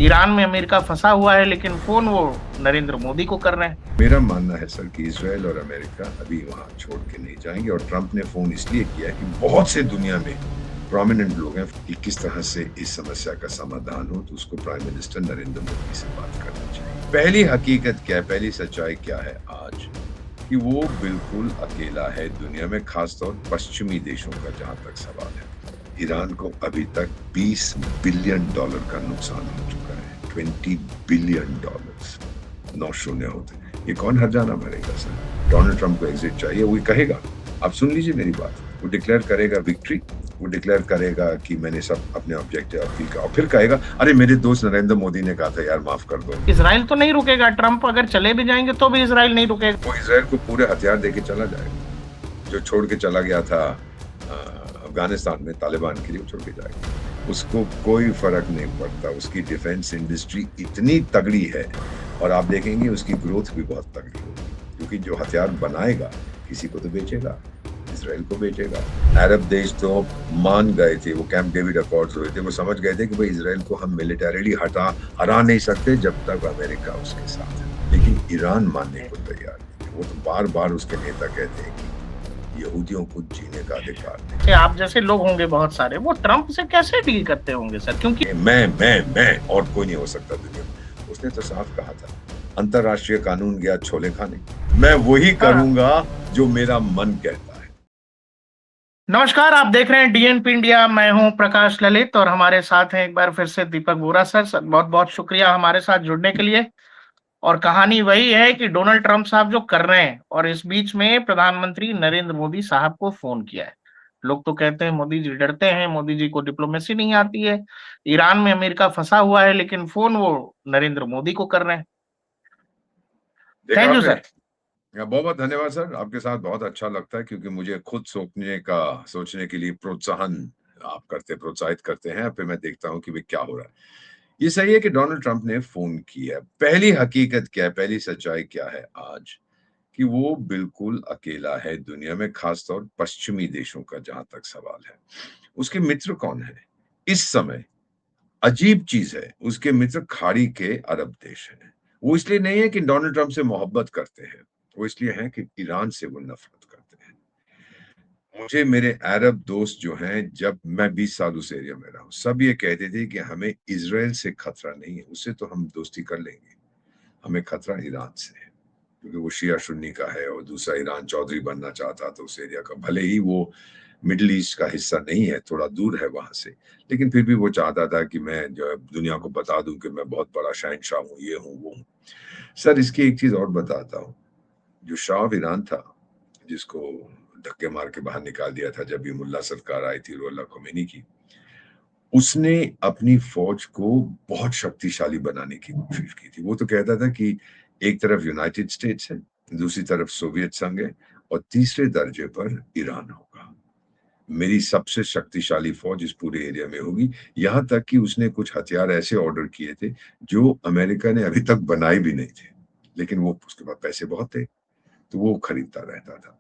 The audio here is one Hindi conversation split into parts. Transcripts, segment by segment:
ईरान में अमेरिका फंसा हुआ है, लेकिन फोन वो नरेंद्र मोदी को कर रहे हैं। मेरा मानना है सर कि इजराइल और अमेरिका अभी वहां छोड़ के नहीं जाएंगे, और ट्रंप ने फोन इसलिए किया है कि बहुत से दुनिया में प्रोमिनेंट लोग हैं कि किस तरह से इस समस्या का समाधान हो, तो उसको प्राइम मिनिस्टर नरेंद्र मोदी से बात करनी चाहिए। पहली हकीकत क्या है, पहली सच्चाई क्या है आज, कि वो बिल्कुल अकेला है दुनिया में, खासतौर पश्चिमी देशों का जहां तक सवाल है। ईरान को अभी तक $20 बिलियन का नुकसान हो चुका है। $20 बिलियन 9 शून्य होते। ये कौन हर जाना भरेगा सर? डोनाल्ड ट्रंप को एग्जिट चाहिए, वो कहेगा। आप सुन लीजिए मेरी बात, वो डिक्लेयर करेगा विक्ट्री, वो डिक्लेयर करेगा कि मैंने सब अपने ऑब्जेक्टिव अपील का, और फिर कहेगा अरे मेरे दोस्त नरेंद्र मोदी ने कहा था यार माफ कर दो। इसराइल तो नहीं रुकेगा, ट्रंप अगर चले भी जाएंगे तो भी इसराइल नहीं रुकेगा। वो इसराइल को पूरे हथियार देके चला जाएगा, जो छोड़ के चला गया था अफगानिस्तान में तालिबान के लिए, छोड़ के जाएगा। उसको कोई फर्क नहीं पड़ता, उसकी डिफेंस इंडस्ट्री इतनी तगड़ी है, और आप देखेंगे उसकी ग्रोथ भी बहुत तगड़ी होगी, क्योंकि जो हथियार बनाएगा किसी को तो बेचेगा, इसराइल को बेचेगा। अरब देश तो मान गए थे, वो कैंप डेविड अकॉर्ड्स हुए थे, वो समझ गए थे कि भाई इसराइल को हम मिलिटरीली हरा नहीं सकते जब तक अमेरिका उसके साथ है। लेकिन ईरान मानने को तैयार नहीं है। वो तो बार बार उसके नेता कहते हैं कि यहूदियों को जीने का अधिकार नहीं। आप जैसे लोग होंगे बहुत सारे, वो ट्रंप से कैसे डील करते होंगे सर? क्योंकि मैं और कोई नहीं हो सकता दुनिया में। उसने तो साफ कहा था, अंतरराष्ट्रीय कानून गया छोले खाने, मैं वही करूंगा जो मेरा मन कहता है। नमस्कार, आप देख रहे हैं डीएनपी इंडिया। मैं हूं प्रकाश ललित और हमारे साथ हैं एक बार फिर से दीपक बोरा सर। बहुत बहुत शुक्रिया हमारे साथ जुड़ने के लिए। और कहानी वही है कि डोनाल्ड ट्रंप साहब जो कर रहे हैं, और इस बीच में प्रधानमंत्री नरेंद्र मोदी साहब को फोन किया है। लोग तो कहते हैं मोदी जी डरते हैं, मोदी जी को डिप्लोमेसी नहीं आती है। ईरान में अमेरिका फंसा हुआ है, लेकिन फोन वो नरेंद्र मोदी को कर रहे हैं। देखा थैंक यू आपने? सर। बहुत बहुत धन्यवाद सर, आपके साथ बहुत अच्छा लगता है, क्योंकि मुझे खुद सोचने के लिए प्रोत्साहन आप प्रोत्साहित करते हैं, फिर मैं देखता हूं कि वे क्या हो रहा है। ये सही है कि डोनाल्ड ट्रंप ने फोन किया। पहली हकीकत क्या है, पहली सच्चाई क्या है आज, कि वो बिल्कुल अकेला है दुनिया में, खासतौर पश्चिमी देशों का जहां तक सवाल है। उसके मित्र कौन है इस समय? अजीब चीज है, उसके मित्र खाड़ी के अरब देश हैं। वो इसलिए नहीं है कि डोनाल्ड ट्रंप से मोहब्बत करते हैं, वो इसलिए है कि ईरान से वो नफरत करते हैं। मुझे मेरे अरब दोस्त जो हैं, जब मैं 20 साल उस एरिया में रहा हूं, सब ये कहते थे कि हमें इजराइल से खतरा नहीं है, उससे तो हम दोस्ती कर लेंगे, हमें खतरा ईरान से है, क्योंकि वो शिया सुन्नी का है, और दूसरा ईरान चौधरी बनना चाहता था उस एरिया का। भले ही वो मिडिल ईस्ट का हिस्सा नहीं है, थोड़ा दूर है वहां से, लेकिन फिर भी वो चाहता था कि मैं जो है दुनिया को बता दूं कि मैं बहुत बड़ा शहंशाह हूँ, ये हूँ वो हूँ। सर इसकी एक चीज और बताता हूँ, जो शाह ऑफ ईरान था, जिसको धक्के मार के बाहर निकाल दिया था जब ये मुल्ला सरकार आई थी रुहुल्लाह खोमेनी की, उसने अपनी फौज को बहुत शक्तिशाली बनाने की कोशिश की थी। वो तो कहता था कि एक तरफ यूनाइटेड स्टेट्स है, दूसरी तरफ सोवियत संघ है, और तीसरे दर्जे पर ईरान होगा। मेरी सबसे शक्तिशाली फौज इस पूरे एरिया में होगी। यहां तक कि उसने कुछ हथियार ऐसे ऑर्डर किए थे जो अमेरिका ने अभी तक बनाए भी नहीं थे, लेकिन वो उसके पास पैसे बहुत थे, तो वो खरीदता रहता था।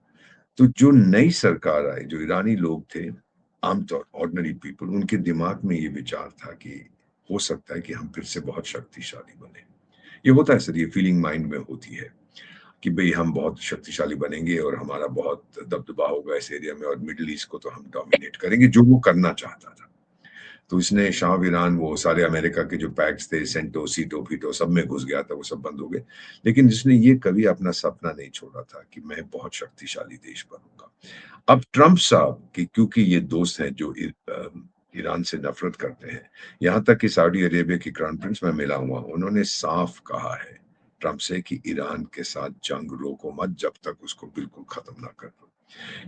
तो जो नई सरकार आई, जो ईरानी लोग थे, आमतौर ऑर्डिनरी पीपल, उनके दिमाग में ये विचार था कि हो सकता है कि हम फिर से बहुत शक्तिशाली बने। ये होता है सर, ये फीलिंग माइंड में होती है कि भाई हम बहुत शक्तिशाली बनेंगे और हमारा बहुत दबदबा होगा इस एरिया में, और मिडिल ईस्ट को तो हम डोमिनेट करेंगे, जो वो करना चाहता था। तो इसने शाह ईरान, वो सारे अमेरिका के जो पैक्स थे, सेंटो सीटो फीटो, सब में घुस गया था, वो सब बंद हो गए। लेकिन जिसने ये कभी अपना सपना नहीं छोड़ा था कि मैं बहुत शक्तिशाली देश बनूंगा। अब ट्रंप साहब की, क्योंकि ये दोस्त हैं जो ईरान से नफरत करते हैं, यहां तक कि सऊदी अरेबिया की क्राउन प्रिंस मैं मिला हुआ, उन्होंने साफ कहा है ट्रंप से कि ईरान के साथ जंग रोको मत जब तक उसको बिल्कुल खत्म ना कर दो,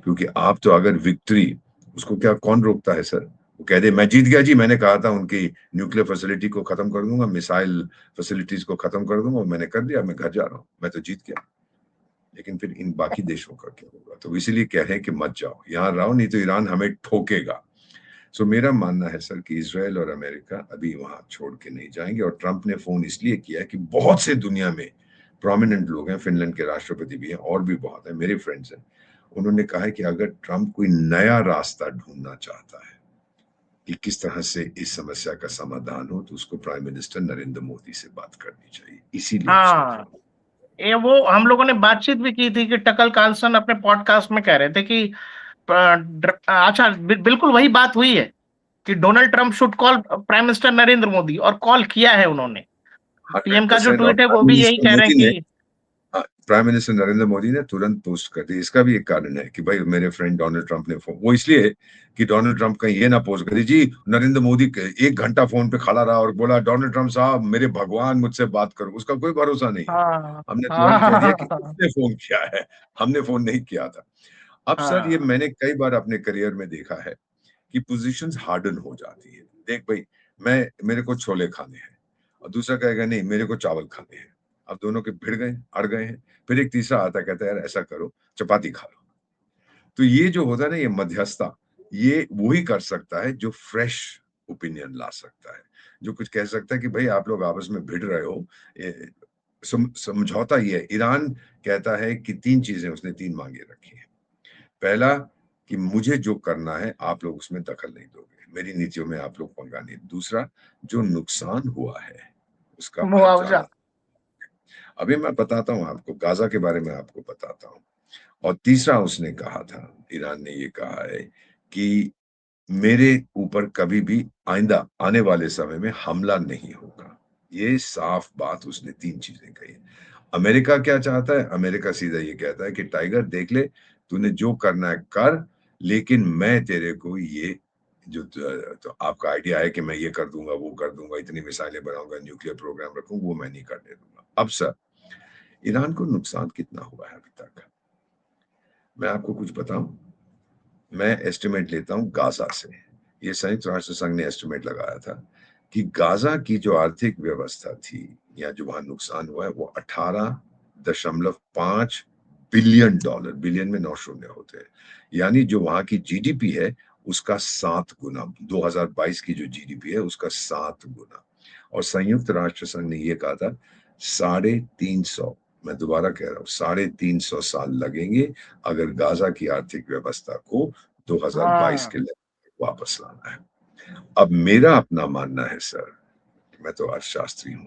क्योंकि आप तो अगर विक्ट्री, उसको क्या कौन रोकता है सर? वो कह दे मैं जीत गया जी, मैंने कहा था उनकी न्यूक्लियर फैसिलिटी को खत्म कर दूंगा, मिसाइल फैसिलिटीज को खत्म कर दूंगा, मैंने कर दिया, मैं घर जा रहा हूं, मैं तो जीत गया। लेकिन फिर इन बाकी देशों का क्या होगा? तो इसीलिए कह रहे हैं कि मत जाओ, यहां रहो, नहीं तो ईरान हमें ठोकेगा। सो मेरा मानना है सर कि इसराइल और अमेरिका अभी वहां छोड़ के नहीं जाएंगे, और ट्रंप ने फोन इसलिए किया है कि बहुत से दुनिया में प्रोमिनेंट लोग हैं, फिनलैंड के राष्ट्रपति भी हैं, और भी बहुत है, मेरे फ्रेंड्स हैं। उन्होंने कहा है कि अगर ट्रंप कोई नया रास्ता ढूंढना चाहता है, कि किस तरह से इस समस्या का समाधान हो, तो उसको प्राइम मिनिस्टर नरेंद्र मोदी से बात करनी चाहिए, इसीलिए उसने हाँ, फोन। ये वो हम लोगों ने बातचीत भी की थी कि टकल कार्लसन अपने पॉडकास्ट में कह रहे थे कि अच्छा, बिल्कुल वही बात हुई है कि Donald Trump should call prime minister Narendra Modi, और कॉल किया है उन्होंने। पीएम का जो 100%। और ट्वीट है वो प्राइम भी यही मिनिस्टर कह रहे हैं मोदी ने कि प्राइम मिनिस्टर नरेंद्र मोदी ने तुरंत पोस्ट कर दी। इसका भी एक कारण है कि भाई मेरे फ्रेंड डोनाल्ड ट्रंप ने फोन, वो इसलिए कि डोनाल्ड ट्रंप कहीं ये ना पोस्ट करे जी नरेंद्र मोदी 1 घंटा फोन पे खड़ा रहा और बोला डोनाल्ड ट्रंप साहब मेरे भगवान मुझसे बात करो, उसका कोई भरोसा नहीं है। हाँ हमने तुरंत कह दिया कि हाँ उसने फोन किया है, हमने फोन नहीं किया था। अब सर ये हाँ मैंने कई बार अपने करियर में देखा है कि पोजीशंस हार्डन हो जाती है। देख भाई, मेरे को छोले खाने हैं और दूसरा कहेगा नहीं मेरे को चावल खाने हैं। अब दोनों के भिड़ गए, अड़ गए हैं। फिर एक तीसरा आता है, कहता है यार ऐसा करो चपाती खा लो। तो ये जो होता है ना, ये मध्यस्थता, ये वही कर सकता है जो फ्रेश ओपिनियन ला सकता है, जो कुछ कह सकता है कि भाई आप लोग आपस में भिड़ रहे हो। समझौता ये है। ईरान कहता है कि 3 चीजें, उसने 3 मांगे रखी हैं। पहला कि मुझे जो करना है आप लोग उसमें दखल नहीं दोगे, मेरी नीतियों में आप लोग पंगा नहीं। दूसरा, जो नुकसान हुआ है उसका मुआवजा। हर्जाना। अभी मैं बताता हूँ आपको, गाजा के बारे में आपको बताता हूँ। और तीसरा उसने कहा था, ईरान ने ये कहा है कि मेरे ऊपर कभी भी आइंदा आने वाले समय में हमला नहीं होगा। ये साफ बात उसने 3 चीजें कही। अमेरिका क्या चाहता है? अमेरिका सीधा ये कहता है कि टाइगर देख ले, तूने जो करना है कर, लेकिन मैं तेरे को ये जो तो आपका आइडिया है कि मैं ये कर दूंगा, वो कर दूंगा, इतनी मिसाइलें बनाऊंगा, न्यूक्लियर प्रोग्राम रखूंगा, वो मैं नहीं करने दूंगा। अब सर, ईरान को नुकसान कितना हुआ है अभी तक? मैं आपको कुछ बताऊं? मैं एस्टिमेट लेता हूं गाजा से। ये संयुक्त राष्ट्र संघ ने एस्टिमेट लगाया था कि गाजा की जो आर्थिक व्यवस्था थी या जो वहां नुकसान हुआ है वो 18.5 बिलियन डॉलर, बिलियन में 9 शून्य होते हैं, यानी जो वहां की जीडीपी है उसका 7 गुना, 2022 की जो जीडीपी है उसका 7 गुना। और संयुक्त राष्ट्र संघ ने यह कहा था 350, मैं दोबारा कह रहा हूं 350 साल लगेंगे अगर गाजा की आर्थिक व्यवस्था को 2022 के हाँ, लेवल तक वापस लाना है। अब मेरा अपना मानना है सर, मैं तो अर्थशास्त्री हूं,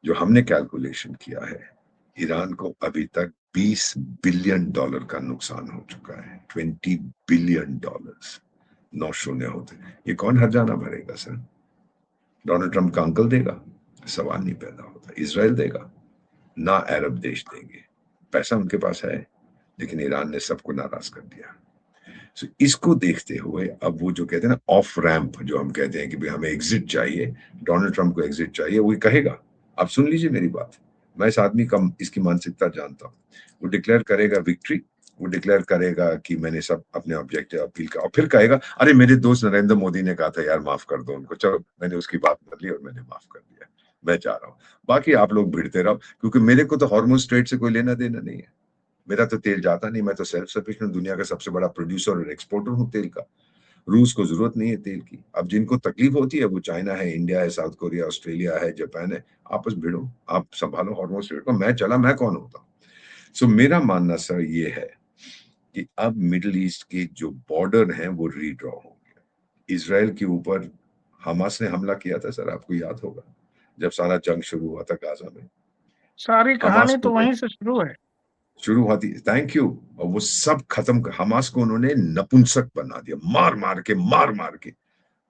जो हमने कैलकुलेशन किया है, ईरान को अभी तक 20 बिलियन डॉलर का नुकसान हो चुका है। 20 बिलियन डॉलर्स, 9 शून्य होते। ये कौन हर्जाना भरेगा सर? डोनाल्ड ट्रंप का अंकल देगा? सवाल नहीं पैदा होता। इजराइल देगा? ना अरब देश देंगे। पैसा उनके पास है, लेकिन ईरान ने सबको नाराज कर दिया। So, इसको देखते हुए अब वो जो कहते हैं ना ऑफ रैंप, जो हम कहते हैं कि भाई हमें एग्जिट चाहिए, डोनाल्ड ट्रंप को एग्जिट चाहिए, वो कहेगा। आप सुन लीजिए मेरी बात, मैं इस आदमी का इसकी मानसिकता जानता हूँ। वो डिक्लेयर करेगा विक्ट्री, वो डिक्लेयर करेगा कि मैंने सब अपने ऑब्जेक्टिव अपील का, और फिर कहेगा अरे मेरे दोस्त नरेंद्र मोदी ने कहा था यार माफ कर दो उनको, चलो मैंने उसकी बात कर ली और मैंने माफ कर दिया, मैं जा रहा हूँ, बाकी आप लोग भिड़ते रहो, क्योंकि मेरे को तो हार्मोन स्ट्रेट से कोई लेना देना नहीं है। मेरा तो तेल जाता नहीं, मैं तो सेल्फ सफिशिएंट, दुनिया का सबसे बड़ा प्रोड्यूसर और एक्सपोर्टर हूँ तेल का। रूस को जरूरत नहीं है तेल की। अब जिनको तकलीफ होती है वो चाइना है, इंडिया है, साउथ कोरिया, ऑस्ट्रेलिया है, जापान है, आपस भिड़ो, आप संभालो हार्मोन स्टेट को, मैं चला, मैं कौन होता हूँ? सो मेरा मानना सर ये है कि अब मिडिल ईस्ट के जो बॉर्डर हैं वो रीड्रॉ होंगे। इसराइल के ऊपर हमास ने हमला किया था सर, आपको याद होगा, जब सारा जंग शुरू हुआ था गाजा में। सारी हमास कहानी को तो वहीं से शुरू है। शुरू हुई, थैंक यू। और वो सब खत्म, हमास को उन्होंने नपुंसक बना दिया, मार मार के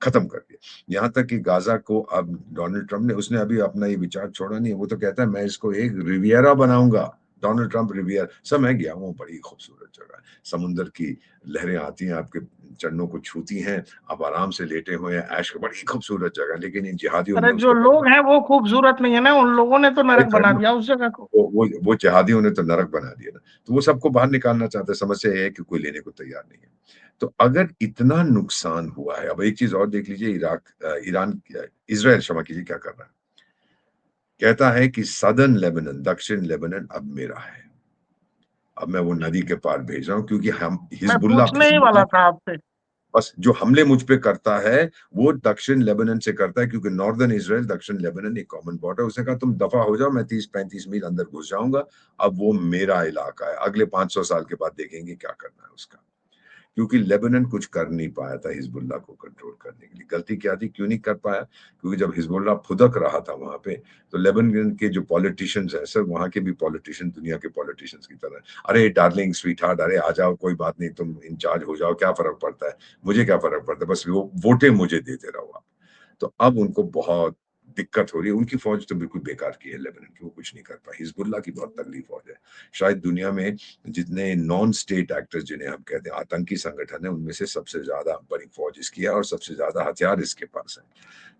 खत्म कर दिया। यहाँ तक कि गाजा को अब डोनाल्ड ट्रंप ने, उसने अभी अपना ये विचार छोड़ा नहीं है, वो तो कहता है मैं इसको एक रिवियरा बनाऊंगा। डोनाल्ड ट्रंप रिवियर, सब मैं गया हूँ, बड़ी खूबसूरत जगह है, समुद्र की लहरें आती हैं, आपके चरणों को छूती हैं, आप आराम से लेटे हुए हैं, ऐश, बड़ी खूबसूरत जगह। लेकिन इन जिहादियों ने अरे जो उसको लोग हैं वो खूबसूरत नहीं है ना, उन लोगों ने तो नरक बना दिया उस जगह को। वो जिहादियों ने तो नरक बना दिया ना, तो वो सबको बाहर निकालना चाहते हैं। समस्या ये है कि कोई लेने को तैयार नहीं है। तो अगर इतना नुकसान हुआ है, अब एक चीज और देख लीजिए, ईरान, इजराइल क्षमा कीजिए, क्या कर रहा है? कहता है कि सदर्न लेबनान, दक्षिण लेबनान अब मेरा है। अब मैं वो नदी के पार भेज रहा हूं, क्योंकि हम मैं हिजबुल्लाह पूछने ही वाला था आपसे। बस जो हमले मुझ पे करता है वो दक्षिण लेबनान से करता है, क्योंकि नॉर्दर्न इसराइल दक्षिण लेबनान एक कॉमन बॉर्डर। उसने कहा तुम दफा हो जाओ, मैं 30-35 मील अंदर घुस जाऊंगा, अब वो मेरा इलाका है। अगले 500 साल के बाद देखेंगे क्या करना है उसका। क्योंकि लेबनान कुछ कर नहीं पाया था हिजबुल्लाह को कंट्रोल करने के लिए। गलती क्या थी, क्यों नहीं कर पाया? क्योंकि जब हिजबुल्लाह फुदक रहा था वहां पे, तो लेबनान के जो पॉलिटिशियंस हैं सर, वहां के भी पॉलिटिशियन दुनिया के पॉलिटिशियंस की तरह, अरे डार्लिंग स्वीट हार्ट, अरे आ जाओ, कोई बात नहीं, तुम इंचार्ज हो जाओ, क्या फर्क पड़ता है, मुझे क्या फर्क पड़ता है, बस वो वोटें मुझे देते रहो आप। तो अब उनको बहुत दिक्कत हो रही है। उनकी फौज तो बिल्कुल बेकार की है लेबनान की, वो कुछ नहीं कर पाई। हिजबुल्लाह की बहुत तगड़ी फौज है। शायद दुनिया में जितने नॉन स्टेट एक्टर्स जिन्हें हम कहते हैं आतंकी संगठन है, उनमें से सबसे ज्यादा बड़ी फौज इसकी है और सबसे ज्यादा हथियार इसके पास है।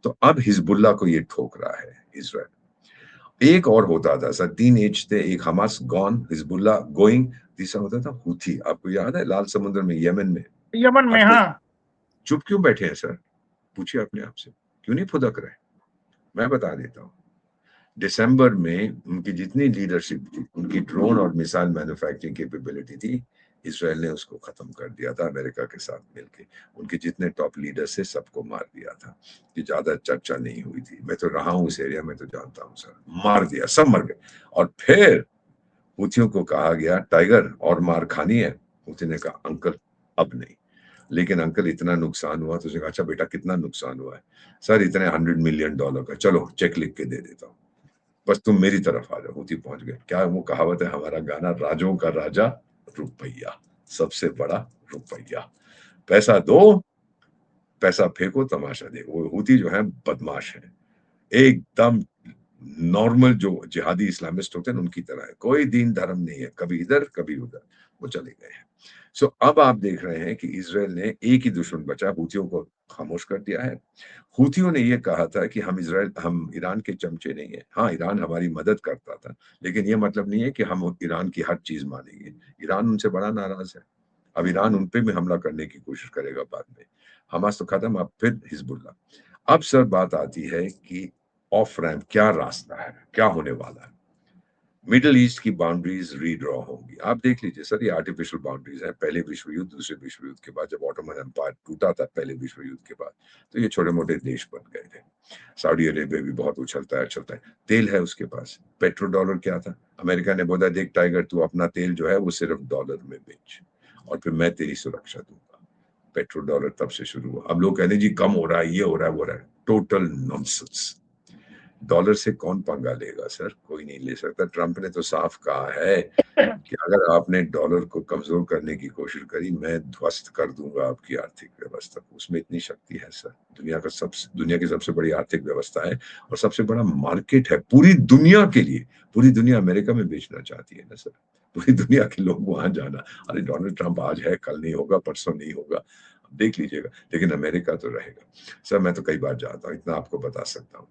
तो अब हिजबुल्लाह को ये ठोक रहा है इजराइल। एक और होता था सर, 3 एज थे, एक हमास गॉन, हिजबुल्लाह गोइंग, तीसरा होता था हूथी। आपको याद है लाल समुद्र में, यमन में? यमन में, आजकल हाँ। चुप क्यों बैठे हैं सर? पूछिए अपने आप से, क्यों नहीं फुदक रहे? मैं बता देता हूँ। दिसंबर में उनकी जितनी लीडरशिप थी, उनकी ड्रोन और मिसाइल मैन्युफैक्चरिंग कैपेबिलिटी थी, इसराइल ने उसको खत्म कर दिया था अमेरिका के साथ मिलके। उनके जितने टॉप लीडर्स थे सबको मार दिया था। कि ज्यादा चर्चा नहीं हुई थी, मैं तो रहा हूं इस एरिया में, तो जानता हूं सर। मार दिया, सब मर गए। और फिर हूथियों को कहा गया टाइगर और मार खानी है। हूथी ने कहा अंकल अब नहीं। लेकिन अंकल इतना नुकसान हुआ, तो उसने कहा अच्छा बेटा कितना नुकसान हुआ है? सर इतने $100 मिलियन का, चलो चेक लिख के दे देता हूँ, बस तुम मेरी तरफ आ जाओ। हूथी पहुंच गए। क्या वो कहावत है हमारा गाना, राजों का राजा रुपया, सबसे बड़ा रुपया, पैसा दो, पैसा फेंको, तमाशा देखो। वो हूथी जो है बदमाश है, एकदम नॉर्मल जो जिहादी इस्लामिस्ट होते हैं उनकी तरह है। कोई दीन धर्म नहीं है, कभी इधर कभी उधर, वो चले गए हैं। सो अब आप देख रहे हैं कि इसराइल ने एक ही दुश्मन बचा, हूथियों को खामोश कर दिया है। हूथियों ने यह कहा था कि हम ईरान के चमचे नहीं है। हाँ, ईरान हमारी मदद करता था, लेकिन यह मतलब नहीं है कि हम ईरान की हर चीज मानेंगे। ईरान उनसे बड़ा नाराज है। अब ईरान उन पे भी हमला करने की कोशिश करेगा बाद में। हमास तो खत्म, अब फिर हिजबुल्लाह। अब सर बात आती है कि ऑफ रैंप क्या रास्ता है, क्या होने वाला है? मिडिल ईस्ट की बाउंड्रीज रीड्रॉ होंगी। आप देख लीजिए सर, ये आर्टिफिशियल बाउंड्रीज हैं। पहले विश्व युद्ध, दूसरे विश्व युद्ध के बाद, जब ऑटोमन एम्पायर टूटा था पहले विश्व युद्ध के बाद, तो ये छोटे मोटे देश बन गए थे। सऊदी अरेबिया भी बहुत उछलता है, चलता है, तेल है उसके पास। पेट्रो डॉलर क्या था? अमेरिका ने बोला देख टाइगर, तू अपना तेल जो है वो सिर्फ डॉलर में बेच, और फिर मैं तेरी सुरक्षा दूंगा। पेट्रो डॉलर तब से शुरू हुआ। अब लोग कहते हैं जी कम हो रहा है, ये हो रहा है, वो हो रहा है। Total nonsense. डॉलर से कौन पंगा लेगा सर? कोई नहीं ले सकता। ट्रंप ने तो साफ कहा है कि अगर आपने डॉलर को कमजोर करने की कोशिश करी, मैं ध्वस्त कर दूंगा आपकी आर्थिक व्यवस्था को। उसमें इतनी शक्ति है सर। दुनिया की सबसे बड़ी आर्थिक व्यवस्था है और सबसे बड़ा मार्केट है पूरी दुनिया के लिए। पूरी दुनिया अमेरिका में बेचना चाहती है ना सर। पूरी दुनिया के लोग वहां जाना, अरे डोनाल्ड ट्रंप आज है, कल नहीं होगा, परसों नहीं होगा, देख लीजिएगा, लेकिन अमेरिका तो रहेगा। सर मैं तो कई बार जाता हूँ, इतना आपको बता सकता हूँ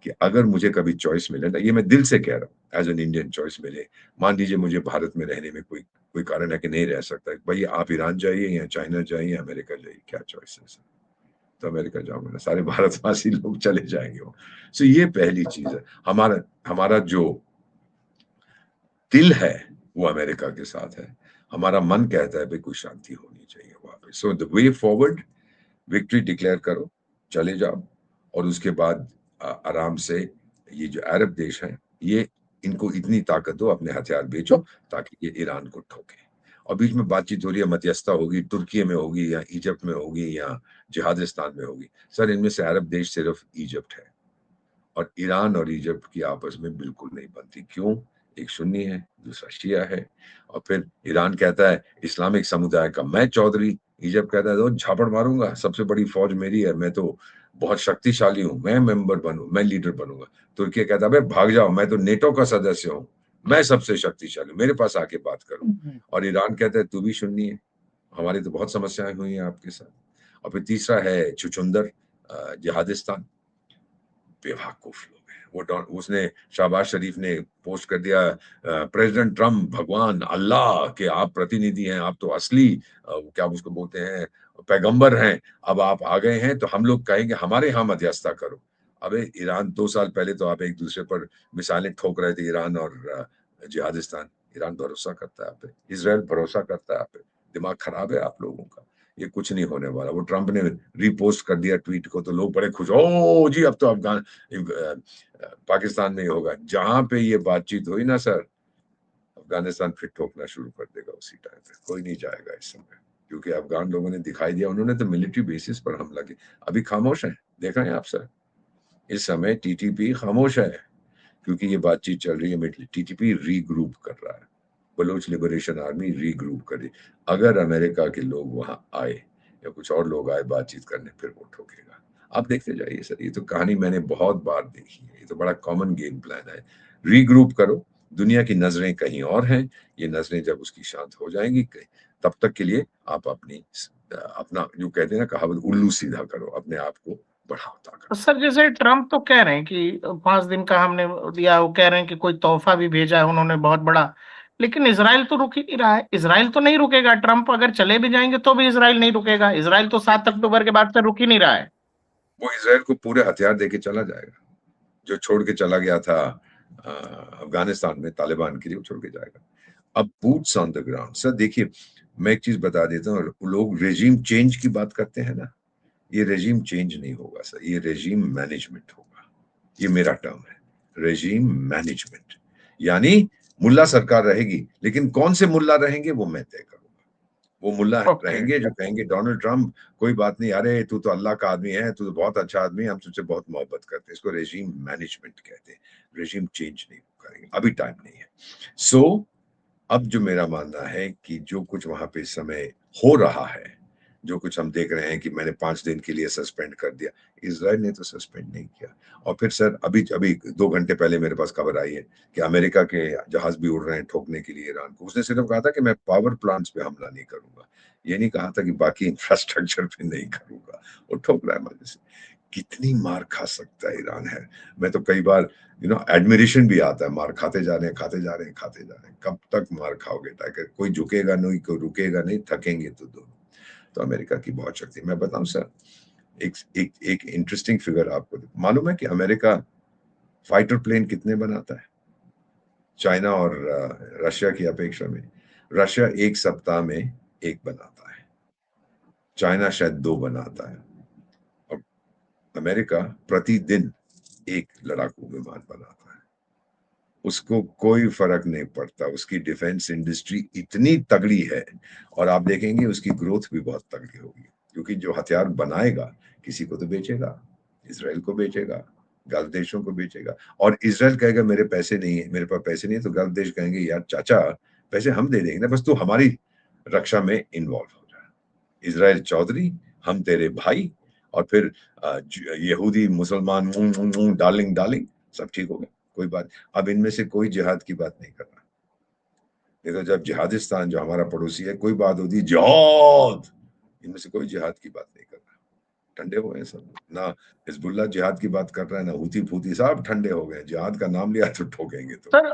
कि अगर मुझे कभी चॉइस मिले ना, ये मैं दिल से कह रहा हूँ, एज एन इंडियन चॉइस मिले, मान लीजिए मुझे भारत में रहने में कोई कोई कारण है कि नहीं रह सकता, भाई आप ईरान जाइए या चाइना जाइए या अमेरिका जाइए, क्या चॉइस है सर? तो अमेरिका जाऊंगा ना, सारे भारतवासी लोग चले जाएंगे वो। सो ये पहली चीज है। हमारा हमारा जो दिल है वो अमेरिका के साथ है। हमारा मन कहता है भाई कोई शांति होनी चाहिए वहां पे। So the way forward, victory declare करो, चले जाओ, और उसके बाद आराम से ये जो अरब देश हैं, ये इनको इतनी ताकत दो, अपने हथियार बेचो ताकि ये ईरान को ठोके। और बीच में बातचीत हो रही है, मध्यस्थता होगी, तुर्की में होगी या इजिप्ट में होगी या जिहादिस्तान में होगी। सर इनमें से अरब देश सिर्फ इजिप्ट है, और ईरान और इजिप्ट की आपस में बिल्कुल नहीं बनती। क्यों? एक सुन्नी है, दूसरा शिया है। और फिर ईरान कहता है इस्लामिक समुदाय का मैं चौधरी, इजिप्ट कहता है तो झापड़ मारूंगा, सबसे बड़ी फौज मेरी है, मैं तो बहुत शक्तिशाली हूं, मैं मेंबर बनू, मैं लीडर बनूंगा। तुर्की कहता है भाग जाओ, मैं तो नेटो का सदस्य हूं, मैं सबसे शक्तिशाली हूं, मेरे पास आके बात करो। और ईरान कहता है तू भी सुन्नी है, हमारी तो बहुत समस्याएं हुई हैं आपके साथ। और फिर तीसरा है छुछुंदर जिहादिस्तान, बेवकूफ लोग हैं वो। उसने शहबाज शरीफ ने पोस्ट कर दिया, प्रेसिडेंट ट्रम्प भगवान अल्लाह के आप प्रतिनिधि हैं, आप तो असली क्या उसको बोलते हैं, पैगंबर हैं। अब आप आ गए हैं तो हम लोग कहेंगे हमारे यहाँ मध्यस्थता करो। अबे ईरान 2 साल पहले तो आप एक दूसरे पर मिसाइलें ठोक रहे थे, ईरान और जिहादिस्तान। ईरान भरोसा करता है आप पे, इसराइल भरोसा करता है आप पे। दिमाग खराब है आप लोगों का। ये कुछ नहीं होने वाला। वो ट्रंप ने रीपोस्ट कर दिया ट्वीट को, तो लोग बड़े खुश, ओ जी अब तो अफगान पाकिस्तान में ही होगा। जहां पे ये बातचीत हुई ना सर, अफगानिस्तान फिर ठोकना शुरू कर देगा उसी टाइम पे। कोई नहीं जाएगा इस समय, क्योंकि अफगान लोगों ने दिखाई दिया, उन्होंने तो मिलिट्री बेसिस पर हमला किया। अभी खामोश है, देखा है आप सर, इस समय टीटीपी खामोश है क्योंकि ये बातचीत चल रही है। टीटीपी रीग्रुप कर रहा है, बलोच लिबरेशन आर्मी रीग्रुप कर रही। अगर अमेरिका के लोग वहां आए या कुछ और लोग आए बातचीत करने, फिर वो ठोकेगा। आप देखते जाइए सर, ये तो कहानी मैंने बहुत बार देखी है, ये तो बड़ा कॉमन गेम प्लान है। रीग्रुप करो, दुनिया की नजरें कहीं और हैं, ये नजरें जब उसकी शांत हो जाएंगी, तब तक के लिए आप अपना जो कहते हैं ना कहावत, उल्लू सीधा करो, अपने आप को बढ़ाओ ताकत। तो सर जैसे ट्रम्प तो कह रहे हैं कि 5 दिन का हमने दिया, वो कह रहे हैं कि कोई तोहफा भी भेजा है उन्होंने बहुत बड़ा, लेकिन इसराइल तो रुक ही नहीं रहा है। इसराइल तो नहीं रुकेगा, ट्रम्प अगर चले भी जाएंगे तो भी इसराइल नहीं रुकेगा। इसराइल तो 7 अक्टूबर के बाद से रुक ही नहीं रहा है। वो इसराइल को पूरे हथियार देके चला जाएगा, जो छोड़ के चला गया था अफगानिस्तान में तालिबान के लिए, वो छोड़ के जाएगा। अब boots on the ground sir, देखिए मैं एक चीज बता देता हूँ, लोग रेजिम चेंज की बात करते हैं ना, ये रेजिम चेंज नहीं होगा सर, ये रेजिम मैनेजमेंट होगा। ये मेरा टर्म है, रेजिम मैनेजमेंट। यानी मुल्ला सरकार रहेगी, लेकिन कौन से मुल्ला रहेंगे वो मैं तय करूंगा। वो मुल्ला ओके। रहेंगे जो कहेंगे डोनाल्ड ट्रम्प कोई बात नहीं, अरे तू तो अल्लाह का आदमी है, तू तो बहुत अच्छा आदमी है, हम तुझसे बहुत मोहब्बत करते हैं। इसको रेजिम मैनेजमेंट कहते हैं, रेजिम चेंज नहीं करेंगे, अभी टाइम नहीं है। सो अब जो मेरा मानना है कि जो कुछ वहां पे इस समय हो रहा है, जो कुछ हम देख रहे हैं कि मैंने 5 दिन के लिए सस्पेंड कर दिया, इजराइल ने तो सस्पेंड नहीं किया। और फिर सर अभी अभी 2 घंटे पहले मेरे पास खबर आई है कि अमेरिका के जहाज भी उड़ रहे हैं ठोकने के लिए ईरान को। उसने सिर्फ कहा था कि मैं पावर प्लांट्स पे हमला नहीं करूंगा, ये नहीं कहा था कि बाकी इंफ्रास्ट्रक्चर पे नहीं करूंगा। वो ठोक रहा है मजे से। कितनी मार खा सकता है ईरान है, मैं तो कई बार एडमिरेशन भी आता है, मार खाते जा रहे हैं, खाते जा रहे हैं, खाते जा रहे हैं, कब तक मार खाओगे? ताकि कोई झुकेगा नहीं, कोई रुकेगा नहीं, थकेंगे तो दोनों। तो अमेरिका की बहुत शक्ति। मैं बताऊं सर, एक इंटरेस्टिंग फिगर आपको मालूम है कि अमेरिका फाइटर प्लेन कितने बनाता है चाइना और रशिया की अपेक्षा में? रशिया 1 सप्ताह में 1 बनाता है, चाइना शायद 2 बनाता है, और अमेरिका प्रतिदिन 1 लड़ाकू विमान बनाता है। उसको कोई फर्क नहीं पड़ता, उसकी डिफेंस इंडस्ट्री इतनी तगड़ी है, और आप देखेंगे उसकी ग्रोथ भी बहुत तगड़ी होगी, क्योंकि जो हथियार बनाएगा किसी को तो बेचेगा, इसराइल को बेचेगा, गल्फ देशों को बेचेगा। और इसराइल कहेगा मेरे पैसे नहीं है, मेरे पास पैसे नहीं है, तो गल्फ देश कहेंगे यार चाचा पैसे हम दे देंगे ना, बस तू हमारी रक्षा में इन्वॉल्व हो जाए। इसराइल चौधरी, हम तेरे भाई, और फिर यहूदी मुसलमान डार्लिंग डार्लिंग सब ठीक हो गया, कोई बात। अब इनमें से कोई जिहाद की बात नहीं कर रहा। नहीं तो जब जिहादिस्तान जो हमारा पड़ोसी है, कोई बात होती जिहाद, इनमें से कोई जिहाद की बात नहीं कर रहा। ठंडे हो गए सब, ना हिजबुल्लाह जिहाद की बात कर रहा है, ना हुती फूती, सब ठंडे हो गए। जिहाद का नाम लिया तो ठोकेंगे। तो सर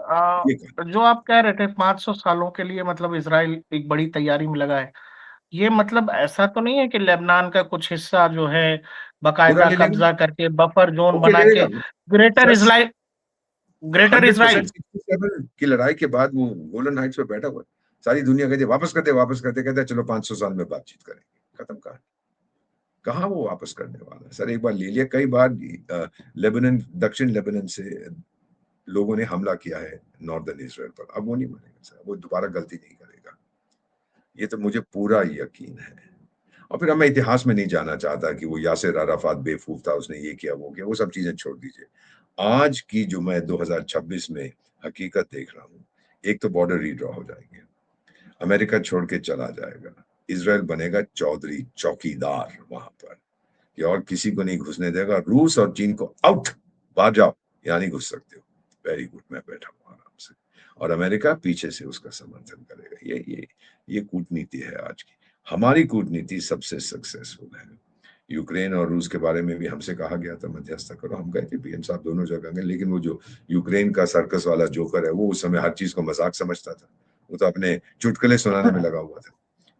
ये जो आप कह रहे थे 500 सालों के लिए मतलब इसराइल एक बड़ी तैयारी में लगा है, ये मतलब ऐसा तो नहीं है कि लेबनान का कुछ हिस्सा जो है पूरा बकायदा ले लेगा, कब्जा करके बफर जोन ओके ले बना के लेगा greater sir. Israel, greater 100% Israel. 67 की लड़ाई के बाद वो गोलन हाइट्स पे बैठा हुआ है। सारी दुनिया कहती है वापस करते वापस करते, कहते हैं चलो 500 साल में बातचीत करेंगे। खत्म कहानी। कहाँ वो वापस करने वाला है सर? एक बार ले लिया, कई बार लेबनान, दक्षिण लेबनान से लोगों ने हमला किया है नॉर्दर्न इसराइल पर, अब वो नहीं मानेगा सर, वो दोबारा गलती नहीं करेगा, ये तो मुझे पूरा यकीन है। और फिर मैं इतिहास में नहीं जाना चाहता कि वो यासिर अराफात बेवकूफ था, उसने ये किया वो किया, वो सब चीजें छोड़ दीजिए। आज की जो मैं 2026 में हकीकत देख रहा हूँ, एक तो बॉर्डर रीड्रॉ हो जाएंगे, अमेरिका छोड़ के चला जाएगा, इसराइल बनेगा चौधरी चौकीदार वहां पर, कि और किसी को नहीं घुसने देगा, रूस और चीन को आउट, बाहर जाओ, यहाँ नहीं घुस सकते हो, वेरी गुड, मैं बैठा हूँ आराम से, और अमेरिका पीछे से उसका समर्थन करेगा। ये कूटनीति है आज की। हमारी कूटनीति सबसे सक्सेसफुल है। यूक्रेन और रूस के बारे में भी हमसे कहा गया था मध्यस्थता करो, हम गए थे, पीएम साहब दोनों जगह गए, लेकिन वो जो यूक्रेन का सर्कस वाला जोकर है, वो उस समय हर चीज को मजाक समझता था, वो तो अपने चुटकुले सुनाने में लगा हुआ था,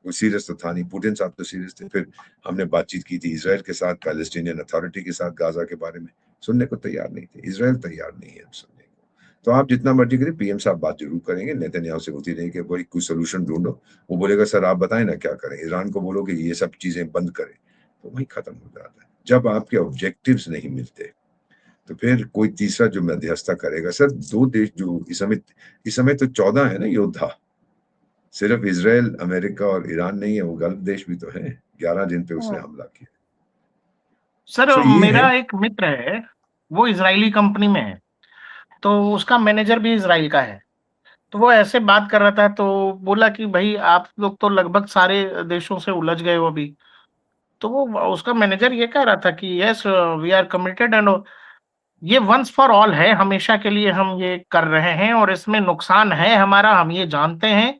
वो सीरियस तो था नहीं। पुतिन साहब तो सीरियस थे। फिर हमने बातचीत की थी इसराइल के साथ, पैलेस्टीनियन अथॉरिटी के साथ, गाजा के बारे में, सुनने को तैयार नहीं थे, इसराइल तैयार नहीं है सुनने को। तो आप जितना मर्जी करें, पीएम साहब बात जरूर करेंगे, नेतन्याहू से होती नहीं कि कोई कोई सोल्यूशन ढूंढो, वो बोलेगा सर आप बताएं ना क्या करें, ईरान को बोलो कि ये सब चीजें बंद करें, तो वही खत्म हो जाता है। जब आपके ऑब्जेक्टिव्स नहीं मिलते तो फिर कोई तीसरा जो मध्यस्थता करेगा। सर 2 देश जो इस समय तो 14 है ना योद्धा, सिर्फ इजराइल, अमेरिका और ईरान नहीं है, वो गल्फ देश भी तो है 11 जिन पे उसने हाँ। हमला किया। सर सो ये है। मेरा एक मित्र है, वो इजरायली कंपनी में है, तो उसका मैनेजर भी इजराइल का है। तो वो ऐसे बात कर रहा था, तो बोला कि भाई आप लोग तो लगभग सारे देशों से उलझ गए हो अभी। तो वो उसका मैनेजर ये कह रहा था कि yes we are committed and ये वंस फॉर ऑल है, हमेशा के लिए हम ये कर रहे हैं और इसमें नुकसान है हमारा, हम ये जानते हैं,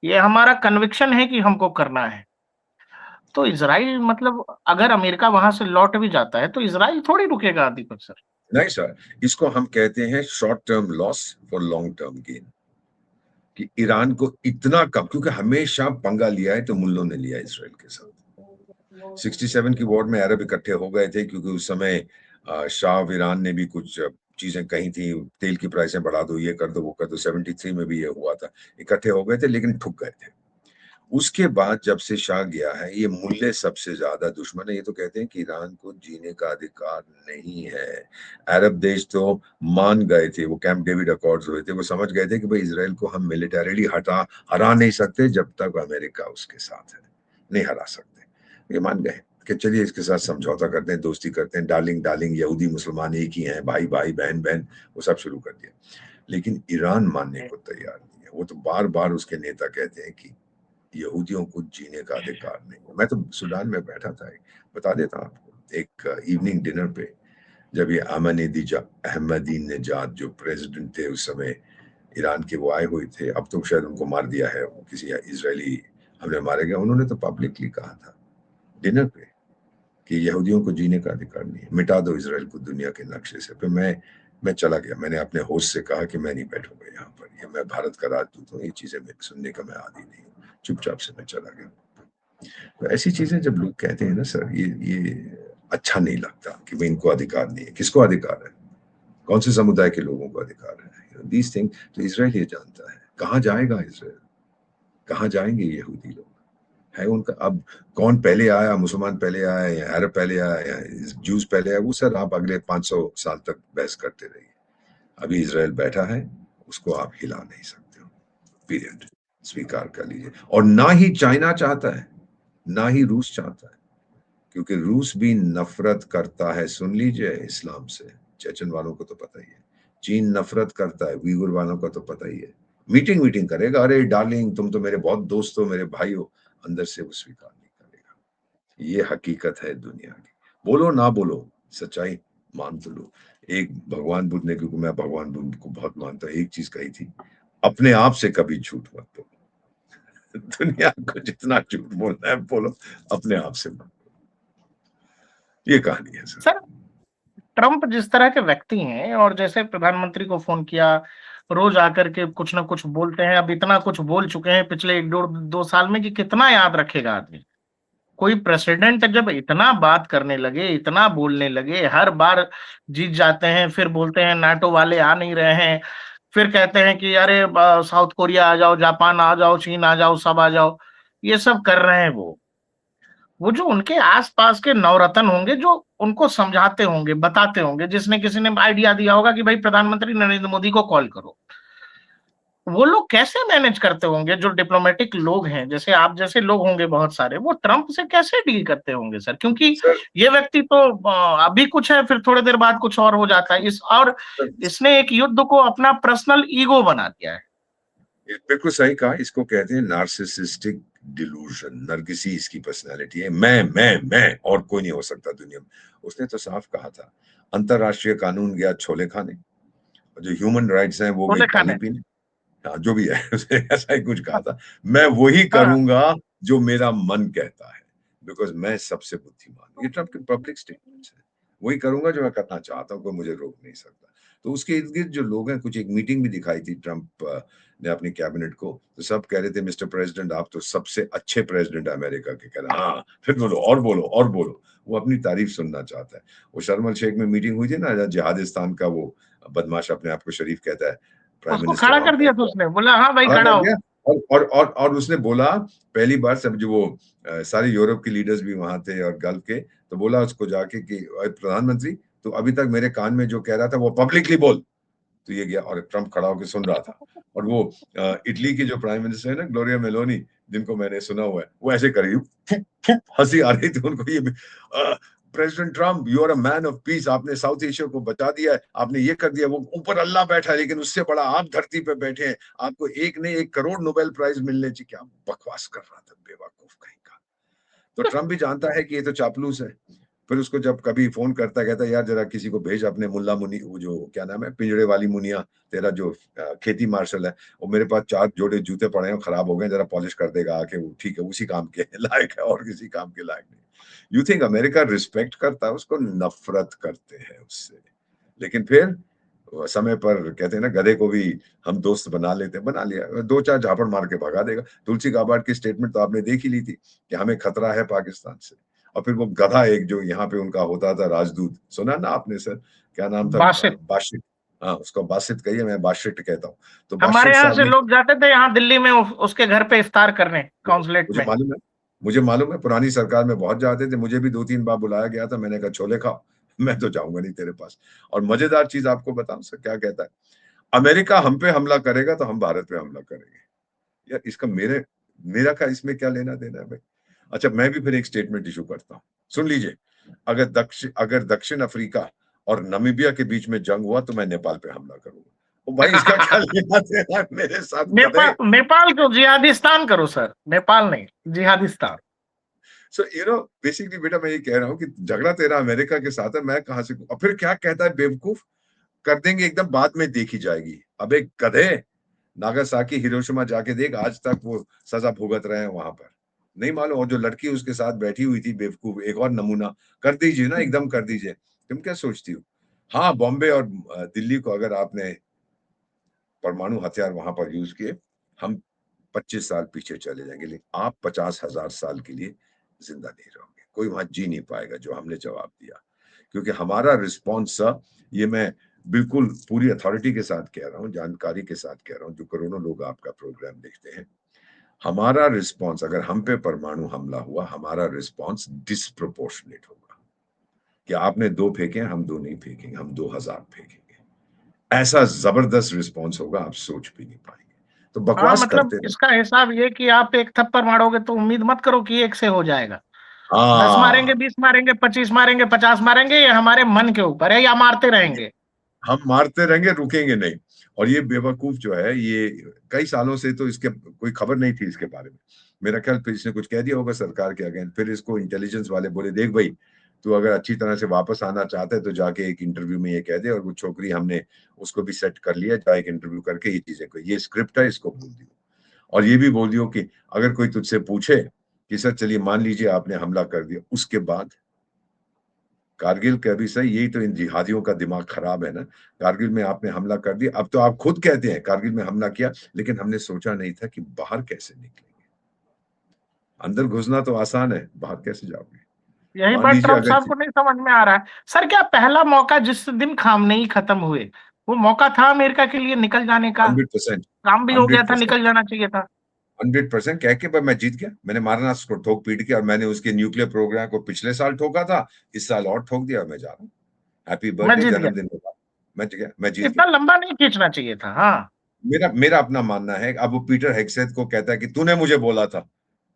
ये हमारा कन्विक्शन है कि हमको करना है। तो इजराइल मतलब अगर अमेरिका वहां से लौट भी जाता है तो इजराइल थोड़ी रुकेगा दीपक सर। नहीं सर, इसको हम कहते हैं short term loss for long term gain. कि ईरान को इतना कम, क्योंकि हमेशा पंगा लिया है तो मुल्लों ने लिया इसराइल के साथ। 67 की वॉर में अरब इकट्ठे हो गए थे, क्योंकि उस समय शाह ईरान ने भी कुछ चीजें कही थी, तेल की प्राइसें बढ़ा दो, ये कर दो, वो कर दो। 73 में भी ये हुआ था, इकट्ठे हो गए थे लेकिन ठुक गए थे। उसके बाद जब से शाह गया है, ये मुल्ले सबसे ज्यादा दुश्मन है। ये तो कहते हैं कि ईरान को जीने का अधिकार नहीं है। अरब देश तो मान गए थे, वो कैंप डेविड अकॉर्ड्स हुए थे, वो समझ गए थे कि भाई इजराइल को हम मिलिटरीली हरा नहीं सकते जब तक अमेरिका उसके साथ है, नहीं हरा सकते। ये मान गए कि चलिए इसके साथ समझौता करते हैं, दोस्ती करते हैं, डार्लिंग डार्लिंग, यहूदी मुसलमान एक ही हैं, भाई भाई बहन बहन, वो सब शुरू कर दिया। लेकिन ईरान मानने को तैयार नहीं है। वो तो बार बार उसके नेता कहते हैं कि यहूदियों को जीने का अधिकार नहीं है। मैं तो सूडान में बैठा था, बता देता हूं आपको, एक इवनिंग डिनर पे, जब ये अहमदीनेजाद जो प्रेसिडेंट थे उस समय ईरान के, वो आए हुए थे। अब तो शायद उनको मार दिया है, वो किसी इजरायली हमले मारे गए। उन्होंने तो पब्लिकली कहा था डिनर पे कि यहूदियों को जीने का अधिकार नहीं है, मिटा दो इसराइल को दुनिया के नक्शे से। फिर मैं चला गया। मैंने अपने होस्ट से कहा कि मैं नहीं बैठूंगा यहाँ पर, ये मैं भारत का राजदूत हूँ, ये चीजें सुनने का मैं आदी नहीं हूँ। चुपचाप से मैं चला गया। तो ऐसी चीजें जब लोग कहते हैं ना सर, ये अच्छा नहीं लगता कि भाई इनको अधिकार नहीं है। किसको अधिकार है? कौन से समुदाय के लोगों को अधिकार है? दीज थिंग तो इसराइल ये जानता है। कहाँ जाएगा इसराइल? कहाँ जाएंगे यहूदी लोग? है उनका। अब कौन पहले आया, मुसलमान पहले आया या अरब पहले आया या जूस पहले आया, वो सर आप अगले 500 साल तक बहस करते रहिए। अभी इसराइल बैठा है, उसको आप हिला नहीं सकते हो, पीरियड। स्वीकार कर लीजिए। और ना ही चाइना चाहता है, ना ही रूस चाहता है, क्योंकि रूस भी नफरत करता है, सुन लीजिए, इस्लाम से। चेचन वालों को तो पता ही है। चीन नफरत करता है, उइगुर वालों का तो पता ही है। मीटिंग मीटिंग करेगा, अरे डार्लिंग तुम तो मेरे बहुत दोस्त हो, मेरे भाई हो, अंदर से वो स्वीकार नहीं करेगा। ये हकीकत है दुनिया की। बोलो ना बोलो, सच्चाई मान तो लो। एक भगवान बुद्ध ने, क्योंकि मैं भगवान बुद्ध को बहुत मानता हूँ, एक चीज कही थी, अपने आप से कभी झूठ मत बोलो। दुनिया को जितना झूठ बोलना है बोलो, अपने आप से मत। ये कहानी है सर। सर ट्रंप जिस तरह के व्यक्ति हैं और जैसे प्रधानमंत्री को फोन किया, रोज आकर के कुछ ना कुछ बोलते हैं, अब इतना कुछ बोल चुके हैं पिछले 1 2 साल में कि कितना याद रखेगा आदमी। कोई प्रेसिडेंट जब इतना बात करने लगे, इतना बोलने लगे, हर बार जीत जाते हैं, फिर बोलते हैं नाटो वाले आ नहीं रहे हैं, फिर कहते हैं कि अरे साउथ कोरिया आ जाओ, जापान आ जाओ, चीन आ जाओ, सब आ जाओ, ये सब कर रहे हैं। वो जो उनके आसपास के नवरत्न होंगे जो उनको समझाते होंगे, बताते होंगे, जिसने किसी ने आइडिया दिया होगा कि भाई प्रधानमंत्री नरेंद्र मोदी को कॉल करो, वो लोग कैसे मैनेज करते होंगे? जो डिप्लोमेटिक लोग हैं, जैसे आप जैसे लोग होंगे बहुत सारे, वो ट्रंप से कैसे डील करते होंगे सर? क्योंकि सर, ये व्यक्ति तो अभी कुछ है, फिर थोड़ी देर बाद कुछ और हो जाता है। और इसने एक युद्ध को अपना पर्सनल ईगो बना दिया है। बिल्कुल सही कहा। इसको कहते हैं नार्सिसिस्टिक डिलूजन। नरगिसी इसकी पर्सनालिटी है। मैं और कोई नहीं हो सकता दुनिया में। उसने तो साफ कहा था, अंतरराष्ट्रीय कानून गया छोले खाने, जो ह्यूमन राइट्स हैं वो गई छोले पानी खाने। पीने। हाँ, जो भी है उसने ऐसा ही कुछ कहा था। मैं वही हाँ। करूंगा जो मेरा मन कहता है, बिकॉज मैं सबसे बुद्धिमान हूं। ये ट्रंप के पब्लिक स्टेटमेंट्स है। वही करूंगा जो मैं करना चाहता हूं, कोई मुझे रोक नहीं सकता। तो उसके इर्द गिर्द जो लोग हैं, कुछ एक मीटिंग भी दिखाई थी ट्रंप ने अपनी कैबिनेट को, तो सब कह रहे थे मिस्टर प्रेसिडेंट आप तो सबसे अच्छे प्रेसिडेंट अमेरिका के। कह रहे हाँ, फिर बोलो और बोलो और बोलो। वो अपनी तारीफ सुनना चाहता है। वो शर्म शेख में मीटिंग हुई थी ना, जिहादिस्तान का वो बदमाश अपने आप को शरीफ कहता है, प्राइम उसको मिनिस्टर खड़ा वहां कर दिया था पहुंचा, उसने, बोला हाँ भाई खड़ा खड़ा कर हो। दिया। और उसने बोला, पहली बार सब जो वो सारे यूरोप के लीडर्स भी वहां थे और गल्फ के, तो बोला उसको जाके कि प्रधानमंत्री तो अभी तक मेरे कान में जो कह रहा था वो पब्लिकली बोल। तो ये गया और ट्रम्प खड़ा होकर सुन रहा था। और वो इटली की जो प्राइम मिनिस्टर है ना, ग्लोरिया मेलोनी, जिनको मैंने सुना हुआ है, वो ऐसे कर रही, फुक फुक हंसी आ रही थी उनको। ये president Trump, you are a man of peace, आपने साउथ एशिया को बचा दिया है, आपने ये कर दिया। वो ऊपर अल्लाह बैठा है, लेकिन उससे बड़ा आप धरती पे बैठे हैं, आपको 1 नहीं 1 करोड़ नोबेल प्राइज मिलने चाहिए। क्या बकवास कर रहा था बेवकूफ कहीं का। तो ट्रम्प भी जानता है कि ये तो चापलूस है। फिर उसको जब कभी फोन करता, कहता है यार जरा किसी को भेज अपने मुल्ला मुनी, वो जो क्या नाम है, पिंजड़े वाली मुनिया, तेरा जो खेती मार्शल है, वो मेरे पास 4 जोड़े जूते पड़े हैं, खराब हो गए, जरा पॉलिश कर देगा आके, वो ठीक है, उसी काम के लायक है और किसी काम के लायक नहीं। यू थिंक अमेरिका रिस्पेक्ट करता है उसको? नफरत करते हैं उससे। लेकिन फिर समय पर कहते हैं ना, गधे को भी हम दोस्त बना लेते हैं, बना लिया, 2-4 झापड़ मार के भगा देगा। तुलसी गाबार्ड की स्टेटमेंट तो आपने देख ही ली थी कि हमें खतरा है पाकिस्तान से। और फिर वो गधा एक जो यहाँ पे उनका होता था राजदूत, सुना ना आपने सर, क्या नाम था? बासित। बाशित। हाँ, उसको बासित कहिए, मैं बाशिट कहता हूँ। तो हमारे बाशिट यहाँ साहब से ने, लोग जाते थे यहाँ दिल्ली में उसके घर पे इफ्तार करने, कॉन्सुलेट मुझे में। मालूम है, मुझे मालूम है, पुरानी सरकार में बहुत जाते थे, मुझे भी 2-3 बार बुलाया गया था। मैंने कहा छोले खाओ, मैं तो जाऊंगा नहीं तेरे पास। और मजेदार चीज आपको बताऊं सर, क्या कहता है, अमेरिका हम पे हमला करेगा तो हम भारत पे हमला करेंगे। यार इसका मेरा क्या इसमें क्या लेना देना है भाई? अच्छा, मैं भी फिर एक स्टेटमेंट इशू करता हूँ, सुन लीजिए। अगर दक्षिण अफ्रीका और नामीबिया के बीच में जंग हुआ तो मैं नेपाल पे हमला करूंगा। ओ भाई, इसका क्या लेना देना है मेरे साथ, गधे? नेपाल, नेपाल क्यों, जिहादिस्तान करो सर, नेपाल नहीं, जिहादिस्तान। सो बेसिकली बेटा, मैं ये कह रहा हूँ कि झगड़ा तेरा अमेरिका के साथ है, मैं कहां से, और फिर क्या कहता है बेवकूफ, कर देंगे एकदम, बाद में देखी जाएगी। अबे गधे, नागासाकी हिरोशिमा जाके देख, आज तक वो सजा भुगत रहे हैं वहां पर। नहीं मालूम? और जो लड़की उसके साथ बैठी हुई थी बेवकूफ, एक और नमूना, कर दीजिए ना, एकदम कर दीजिए। तुम क्या सोचती हो? हाँ, बॉम्बे और दिल्ली को अगर आपने परमाणु हथियार वहां पर यूज किए, हम 25 साल पीछे चले जाएंगे, लेकिन आप 50,000 साल के लिए जिंदा नहीं रहोगे। कोई वहां जी नहीं पाएगा जो हमने जवाब दिया। क्योंकि हमारा रिस्पॉन्स, ये मैं बिल्कुल पूरी अथॉरिटी के साथ कह रहा हूँ, जानकारी के साथ कह रहा हूँ, जो करोड़ों लोग आपका प्रोग्राम देखते हैं, हमारा रिस्पॉन्स, अगर हम पे परमाणु हमला हुआ, हमारा रिस्पॉन्स डिस्प्रोपोर्शनेट होगा। कि आपने 2 फेंके, हम 2 नहीं फेंकेंगे, हम 2000 फेंकेंगे। ऐसा जबरदस्त रिस्पॉन्स होगा, आप सोच भी नहीं पाएंगे। तो हाँ, बकवास मतलब करते रहे। इसका हिसाब ये कि आप एक थप्पड़ मारोगे तो उम्मीद मत करो कि एक से हो जाएगा। 10 मारेंगे, हाँ, 20 मारेंगे, 25 मारेंगे, 50 मारेंगे, ये हमारे मन के ऊपर है, या मारते रहेंगे। हम मारते रहेंगे, रुकेंगे नहीं। और ये बेवकूफ जो है, ये कई सालों से तो इसके कोई खबर नहीं थी इसके बारे में। मेरा ख्याल फिर इसने कुछ कह दिया होगा सरकार के अगेंस्ट, फिर इसको इंटेलिजेंस वाले बोले, देख भाई, तू अगर अच्छी तरह से वापस आना चाहता है तो जाके एक इंटरव्यू में ये कह दे। और वो छोकरी, हमने उसको भी सेट कर लिया, जा एक इंटरव्यू करके ये चीजें को, ये स्क्रिप्ट है, इसको बोल दियो। और ये भी बोल दियो कि अगर कोई तुझसे पूछे कि सर चलिए मान लीजिए आपने हमला कर दिया, उसके बाद कारगिल का भी सही, यही तो इन जिहादियों का दिमाग खराब है ना। कारगिल में आपने हमला कर दिया, अब तो आप खुद कहते हैं कारगिल में हमला किया, लेकिन हमने सोचा नहीं था कि बाहर कैसे निकलेंगे। अंदर घुसना तो आसान है, बाहर कैसे जाओगे? यही मान बात लीजिए ट्रम्प अगर साहब को नहीं समझ में आ रहा है। सर, क्या पहला मौका जिस दिन खामनेई खत्म हुए, वो मौका था अमेरिका के लिए निकल जाने का? 100%, काम भी हो गया था, 100%, निकल जाना चाहिए था। 100% कह के, पर मैं जीत गया, मैंने मारना उसको ठोक पीट के, और मैंने उसके न्यूक्लियर प्रोग्राम को पिछले साल ठोका था, इस साल और ठोक दिया, और मैं जा रहा हूँ। हैप्पी मैं बर्थडे, जीत गया। जन्मदिन मुबारक। मैं जीत इतना गया। लंबा नहीं खींचना चाहिए था। हाँ। मेरा मेरा अपना मानना है। अब वो पीटर हेग्सेथ को कहता है कि तूने मुझे बोला था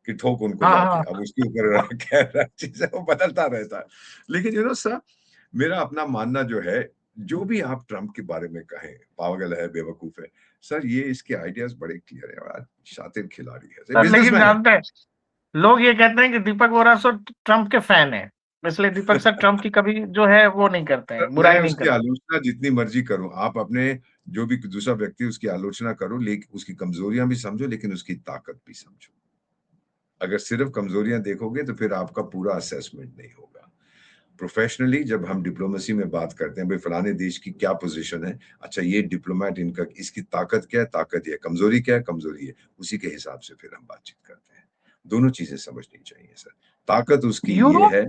कि ठोक उनको हाँ। जाके, हाँ। अब उसके ऊपर कह रहा है, चीजें वो बदलता रहता है। लेकिन सर, मेरा अपना मानना जो है, जो भी आप ट्रम्प के बारे में कहें, पागल है, बेवकूफ है, सर ये इसके आइडियाज बड़े क्लियर है यार, शातिर खिलाड़ी है, सर, लेकिन बिजनेसमैन है। जानते हैं, लोग ये कहते हैं कि दीपक बोरा सर ट्रम्प के फैन है, इसलिए दीपक सर ट्रम्प की कभी जो है वो नहीं करते सर, हैं, मैं बुराई नहीं उसकी करते। आलोचना जितनी मर्जी करूं, आप अपने जो भी दूसरा व्यक्ति उसकी आलोचना करो, लेकिन उसकी कमजोरियां भी समझो, लेकिन उसकी ताकत भी समझो। अगर सिर्फ कमजोरियां देखोगे तो फिर आपका पूरा असेसमेंट नहीं होगा। प्रोफेशनली जब हम डिप्लोमेसी में बात करते हैं, भाई फलाने देश की क्या पोजीशन है, अच्छा ये डिप्लोमेट, इनका, इसकी ताकत क्या है, ताकत ये, कमजोरी क्या है, कमजोरी है, उसी के हिसाब से फिर हम बातचीत करते हैं। दोनों चीजें समझनी चाहिए सर। ताकत उसकी ये यूरोप है।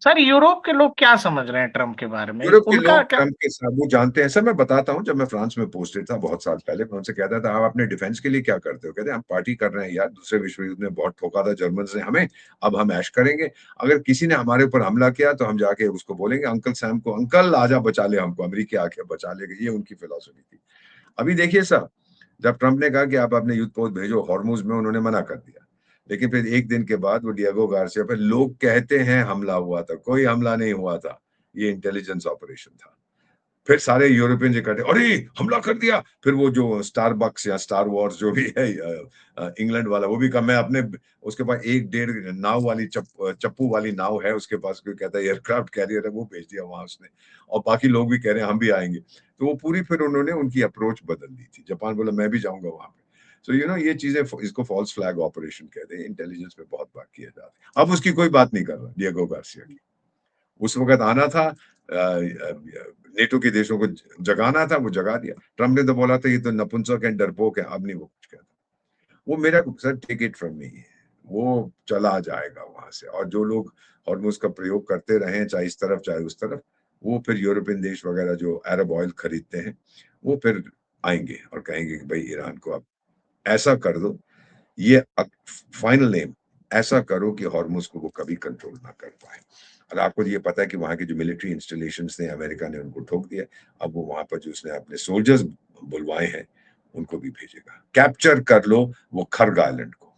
सर यूरोप के लोग क्या समझ रहे हैं ट्रम्प के बारे में? यूरोप के उनका लोग क्या? ट्रम्प के साथ वो जानते हैं सर। मैं बताता हूँ, जब मैं फ्रांस में पोस्टेड था बहुत साल पहले, मैं उनसे कहता था आप अपने डिफेंस के लिए क्या करते हो? कहते हैं हम पार्टी कर रहे हैं यार, दूसरे विश्व युद्ध में बहुत ठोका था जर्मन्स ने हमें, अब हम ऐश करेंगे। अगर किसी ने हमारे ऊपर हमला किया तो हम जाके उसको बोलेंगे अंकल सैम को, अंकल आजा बचा ले हमको, अमेरिका आके बचा लेगा। ये उनकी फिलॉसफी थी। अभी देखिए सर, जब ट्रम्प ने कहा कि आप अपने युद्ध पोत भेजो हॉर्मुज में, उन्होंने मना कर दिया। लेकिन फिर एक दिन के बाद वो डिएगो गार्सिया पे लोग कहते हैं हमला हुआ था, कोई हमला नहीं हुआ था, ये इंटेलिजेंस ऑपरेशन था। फिर सारे यूरोपियन इकट्ठे, अरे हमला कर दिया। फिर वो जो स्टारबक्स या स्टार वॉर्स जो भी है इंग्लैंड वाला, वो भी कहा मैं अपने, उसके पास 1-1.5 नाव वाली चप्पू वाली नाव है उसके पास, कोई कहता है एयरक्राफ्ट कैरियर है, वो भेज दिया वहां उसने। और बाकी लोग भी कह रहे हैं हम भी आएंगे। तो वो पूरी फिर उन्होंने उनकी अप्रोच बदल दी थी। जापान बोला मैं भी जाऊंगा वहां पे। सो ये चीजें, इसको फॉल्स फ्लैग ऑपरेशन कहते हैं। इंटेलिजेंस पे बहुत बात किया जाता है। अब उसकी कोई बात नहीं कर रहा डिएगो गार्सिया की। उस वक्त आना था, नेटो के देशों को जगाना था, वो जगा दिया। ट्रम्प ने तो बोला था ये तो नपुंसक है, डरपोक है, अब नहीं वो कुछ कहता। वो मेरा sir take it from me, वो चला जाएगा वहां से। और जो लोग हॉर्मुज का प्रयोग करते रहे, चाहे इस तरफ चाहे उस तरफ, वो फिर यूरोपियन देश वगैरह जो अरब ऑयल खरीदते हैं, वो फिर आएंगे और कहेंगे कि भाई ईरान को अब ऐसा कर दो, ये फाइनल नेम, ऐसा करो कि हॉर्मुज को वो कभी कंट्रोल ना कर पाए। और आपको ये पता है कि वहां के जो मिलिट्री इंस्टॉलेशंस थे, अमेरिका ने उनको ठोक दिया। अब वो वहां पर जो उसने अपने सोल्जर्स बुलवाए हैं, उनको भी भेजेगा। कैप्चर कर लो वो खर्ग आइलैंड को,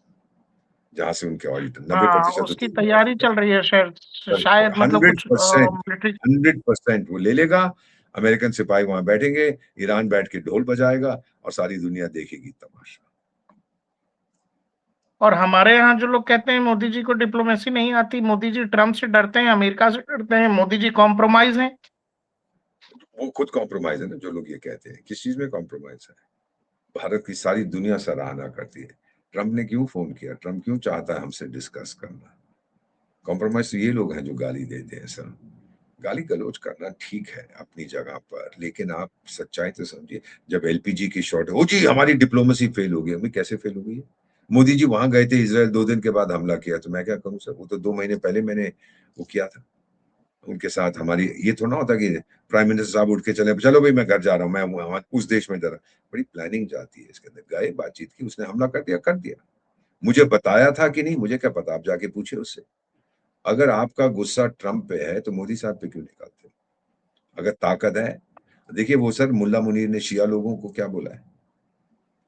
जहां से उनके ऑयल 90% उसकी तैयारी चल रही है शायद। शायद मतलब हंड्रेड कुछ परसेंट मिलिट्री। 100% वो ले लेगा। अमेरिकन सिपाही वहां बैठेंगे, ईरान बैठ के ढोल बजाएगा और सारी दुनिया देखेगी तमाशा। और हमारे यहाँ जो लोग कहते हैं मोदी जी को डिप्लोमेसी नहीं आती, मोदी जी ट्रम्प से डरते हैं, अमेरिका से डरते हैं, मोदी जी कॉम्प्रोमाइज हैं। वो खुद कॉम्प्रोमाइज है ना, जो लोग ये कहते हैं। किस चीज में कॉम्प्रोमाइज है? भारत की सारी दुनिया सराहना करती है। ट्रम्प ने क्यों फोन किया? ट्रम्प क्यों चाहता है हमसे डिस्कस करना? कॉम्प्रोमाइज तो ये लोग हैं जो गाली देते हैं सर। गाली गलौज करना ठीक है अपनी जगह पर, लेकिन आप सच्चाई तो समझिए। जब एलपीजी की शॉर्ट हो जी हमारी डिप्लोमेसी फेल हो गई, हमें कैसे फेल हो गई है? मोदी जी वहां गए थे इसराइल, 2 दिन के बाद हमला किया, तो मैं क्या करूं सर? वो तो 2 महीने पहले मैंने वो किया था उनके साथ। हमारी ये थोड़ा होता कि प्राइम मिनिस्टर साहब उठ के चले, चलो भाई मैं घर जा रहा हूँ, मैं उस देश में जा रहा। बड़ी प्लानिंग जाती है इसके अंदर। गए, बातचीत की, उसने हमला कर दिया, कर दिया। मुझे बताया था कि नहीं, मुझे क्या पता, आप जाके पूछे उससे। अगर आपका गुस्सा ट्रंप पे है तो मोदी साहब पे क्यों निकालते हो? अगर ताकत है, देखिए वो सर मुल्ला मुनीर ने शिया लोगों को क्या बोला है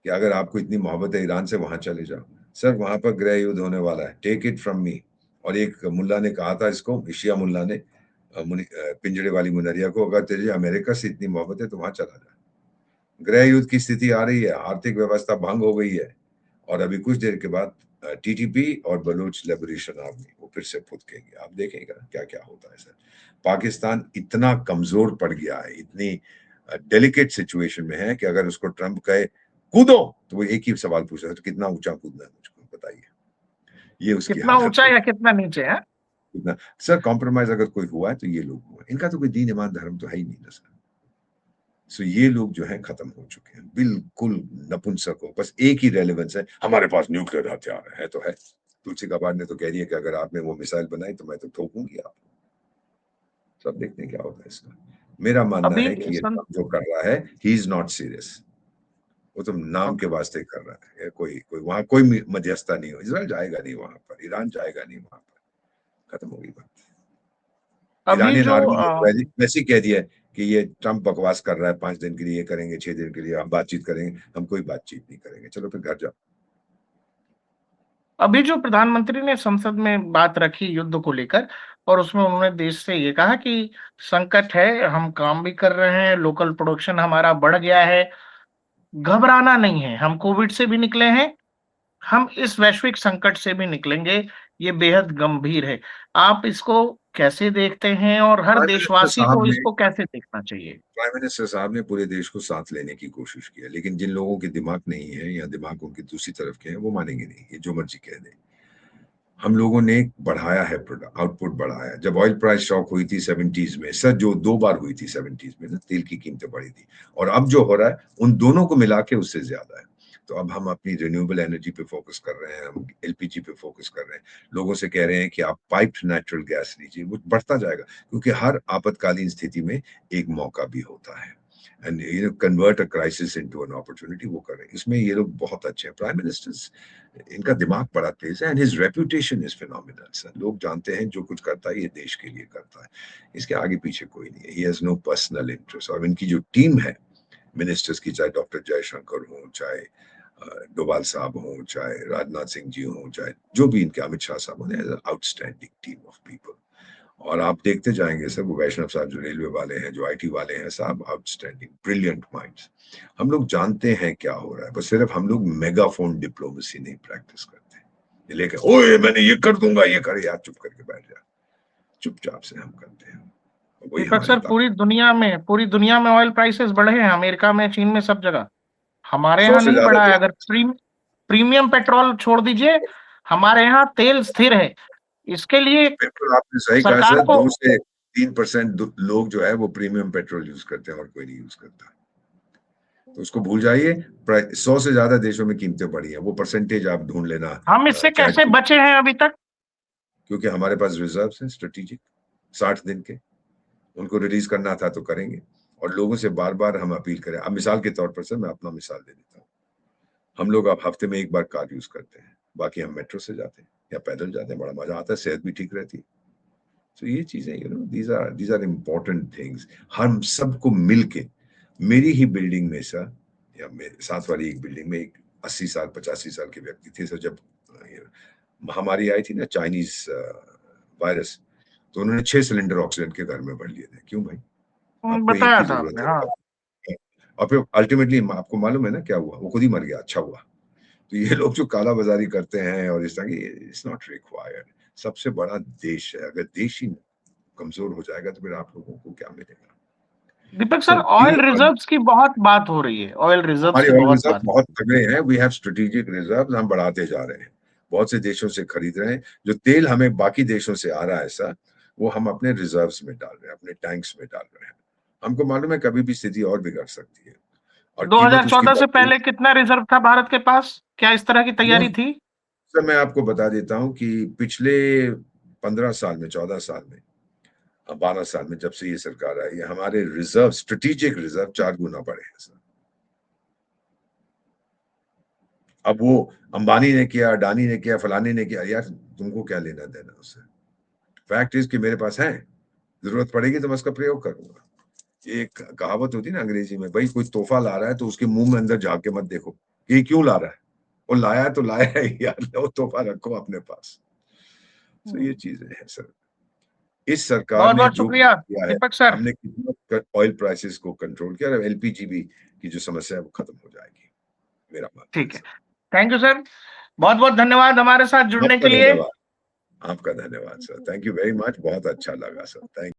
कि अगर आपको इतनी मोहब्बत है ईरान से, वहां चले जाओ। सर वहां पर गृह युद्ध होने वाला है, टेक इट फ्रॉम मी। और एक मुल्ला ने कहा था इसको, शिया मुल्ला ने, पिंजड़े वाली मुनरिया को, अगर तुझे अमेरिका से इतनी मोहब्बत है तो वहां चला जा। गृह युद्ध की स्थिति आ रही है, आर्थिक व्यवस्था भंग हो गई है। और अभी कुछ देर के बाद टीटीपी और बलूच लिबरेशन आर्मी वो फिर से फुदकेंगे। आप देखेंगे क्या क्या होता है सर। पाकिस्तान इतना कमजोर पड़ गया है, इतनी डेलिकेट सिचुएशन में है कि अगर उसको ट्रंप कहे कूदो, तो वो एक ही सवाल पूछ रहा है, तो कितना ऊंचा कूदना है मुझको बताइए। ये उसकी कितना हालत ऊंचा है। या कितना नीचे है? कितना सर कॉम्प्रोमाइज अगर कोई हुआ है तो ये लोग हुआ है। इनका तो कोई दीन ईमान धर्म तो है ही नहीं ना सर। सो ये लोग जो है खत्म हो चुके हैं, बिल्कुल नपुंसक हो। बस एक ही रेलेवेंस है, हमारे पास न्यूक्लियर हथियार है तो है। तुलसी गबार्ड ने तो कह रही है कि अगर आपने वो मिसाइल बनाई तो मैं तो ठोकूंगी आपको। सब देखते हैं क्या होता है इसका। मेरा मानना अभी है कि ये सन जो कर रहा है, ही इज नॉट सीरियस। वो तो नाम के वास्ते कर रहा है। कोई कोई वहां कोई मध्यस्थता नहीं हो। इसराइल जाएगा नहीं वहां पर, ईरान जाएगा नहीं वहां पर, खत्म हो गई बात। अभी ईरानियन जो आर्मी ने वैसे ही कह दिया है कि ये ट्रंप बकवास कर रहा है, 5 दिन के लिए ये करेंगे, 6 दिन के लिए हम बातचीत करेंगे। हम कोई बातचीत नहीं करेंगे, चलो फिर घर जाओ। अभी जो प्रधानमंत्री ने संसद में बात रखी युद्ध को लेकर, और उसमें उन्होंने देश से ये कहा कि संकट है, हम काम भी कर रहे हैं, लोकल प्रोडक्शन हमारा बढ़ गया है, घबराना नहीं है, हम कोविड से भी निकले हैं, हम इस वैश्विक संकट से भी निकलेंगे, ये बेहद गंभीर है। आप इसको कैसे देखते हैं और हर प्राइम मिनिस्टर देशवासी साहब को ने इसको कैसे देखना चाहिए? प्राइम मिनिस्टर साहब ने पूरे देश को साथ लेने की कोशिश की है, लेकिन जिन लोगों के दिमाग नहीं है या दिमाग उनकी दूसरी तरफ के हैं, वो मानेंगे नहीं, ये जो मर्जी कह दें। हम लोगों ने बढ़ाया है, आउटपुट बढ़ाया। जब ऑयल प्राइस शॉक हुई थी 70s में सर, जो 2 बार हुई थी 70s में ना, तेल की कीमतें बढ़ी थी। और अब जो हो रहा है उन दोनों को मिला के उससे ज्यादा है। तो अब हम अपनी रिन्यूएबल एनर्जी पे फोकस कर रहे हैं, हम एलपीजी पे फोकस कर रहे हैं। लोगों से कह रहे हैं कि आप पाइप्ड नेचुरल गैस लीजिए, वो बढ़ता जाएगा क्योंकि हर आपातकालीन स्थिति में एक मौका भी होता है। And convert a crisis into an opportunity, वो कर रहे हैं। इसमें ये लोग बहुत अच्छे हैं। प्राइम मिनिस्टर्स, इनका दिमाग बड़ा तेज है and his reputation is phenomenal sir. लोग जानते हैं जो कुछ करता है ये देश के लिए करता है, इसके आगे पीछे कोई नहीं है। He has no personal interest. और इनकी जो टीम है मिनिस्टर्स की, चाहे डॉक्टर जयशंकर हो, चाहे डोभाल साहब हो, चाहे राजनाथ सिंह जी हो, चाहे जो भी इनके अमित शाह साहब हो, आउटस्टैंडिंग टीम ऑफ पीपल। और आप देखते जाएंगे सर, वो वैष्णव साहब जो रेलवे वाले हैं, जो आईटी वाले हैं, साहब आउटस्टैंडिंग ब्रिलियंट माइंड्स। हम लोग जानते हैं क्या हो रहा है, बस सिर्फ हम लोग मेगाफोन डिप्लोमेसी नहीं प्रैक्टिस करते। ये लेकर ओए मैंने ये कर दूंगा, ये कर, यार चुप करके बैठ जा। चुपचाप से हम करते हैं, वही दीपक हमारी सर, पूरी दुनिया में ऑयल प्राइसेस बढ़े हैं, अमेरिका में, चीन में, सब जगह। हमारे 100 यहाँ से नहीं ज्यादा बढ़ा है। देश। अगर प्रीमियम पेट्रोल छोड़ दीजिए, हमारे यहाँ तेल स्थिर है। इसके लिए बिल्कुल आपने सही कहा सरकार सर, को 2 से 3% लोग जो है वो प्रीमियम पेट्रोल यूज करते हैं और कोई नहीं यूज करता। तो उसको भूल जाइए। 100 से ज्यादा देशों में कीमतें बढ़ी हैं, वो परसेंटेज आप ढूंढ लेना। हम इससे कैसे बचे हैं अभी तक? क्योंकि हमारे पास रिजर्व्स हैं स्ट्रेटेजिक, 60 दिन के, उनको रिलीज करना था तो करेंगे। और लोगों से बार बार हम अपील करें। अब मिसाल के तौर पर सर मैं अपना मिसाल दे देता हूँ। हम लोग अब हफ्ते में 1 बार कार यूज करते हैं, बाकी हम मेट्रो से जाते हैं या पैदल जाते हैं, बड़ा मजा आता है, सेहत भी ठीक रहती है। तो ये चीजें दीज आर इम्पोर्टेंट थिंग्स। हम सबको मिलके, मेरी ही बिल्डिंग में सर, या मेरे साथ वाली एक बिल्डिंग में एक 80 साल 85 साल के व्यक्ति थे सर। जब महामारी आई थी ना, चाइनीज वायरस, तो उन्होंने 6 सिलेंडर ऑक्सीजन के घर में भर लिए थे। क्यों भाई? आपको एक बताया की था जरूरत आपने, है। हाँ। और फिर अल्टीमेटली आपको मालूम है ना क्या हुआ? वो खुद ही मर गया। अच्छा हुआ। तो ये लोग जो काला बाजारी करते हैं और इस तरह की, इट्स नॉट रिक्वायर्ड। सबसे बड़ा देश है, अगर देश ही कमजोर हो जाएगा तो फिर आप लोगों को क्या मिलेगा? दीपक सर, So, ऑयल रिजर्व्स की बहुत बात हो रही है, ऑयल रिजर्व्स हमारे की ऑयल बहुत रिजर्व बात। बहुत तगड़े हैं। वी हैव स्ट्रेटेजिक रिजर्व, हम बढ़ाते जा रहे हैं। बहुत से देशों से खरीद रहे हैं। जो तेल हमें बाकी देशों से आ रहा है सर, वो हम अपने रिजर्व्स में डाल रहे हैं, अपने टैंक्स में डाल रहे हैं। हमको मालूम है कभी भी स्थिति और बिगड़ सकती है और कीमत उसकी 2014 से बढ़ती है। पहले कितना रिजर्व था भारत के पास? क्या इस तरह की तैयारी थी? सर मैं आपको बता देता हूं कि पिछले 15 साल में, 14 साल में, 12 साल में, जब से ये सरकार आई है, हमारे रिजर्व, स्ट्रेटेजिक रिजर्व 4 गुना बढ़े हैं सर। अब वो अंबानी ने किया, अडानी ने किया, फलानी ने किया, यार तुमको क्या लेना देना उससे? फैक्ट इज कि मेरे पास है, जरूरत पड़ेगी तो मैं उसका प्रयोग करूंगा। एक कहावत होती है ना अंग्रेजी में, भाई कोई तोहफा ला रहा है तो उसके मुंह में अंदर झांक के मत देखो ये क्यों ला रहा है। वो लाया है तो लाया है यार, वो तोहफा रखो अपने पास। तो ये चीजें हैं सर। इस सरकार बहुत ने बहुत जो कुछ शुक्रिया किया है, दीपक सर। हमने कितना ऑयल प्राइसेस को कंट्रोल किया, और एलपीजी भी की जो समस्या है वो खत्म हो जाएगी, मेरा मानना है ठीक है, सर। Thank you sir. बहुत बहुत धन्यवाद हमारे साथ जुड़ने आपका के लिए। धन्यवाद। आपका धन्यवाद sir, thank you very much. बहुत अच्छा लगा सर, थैंक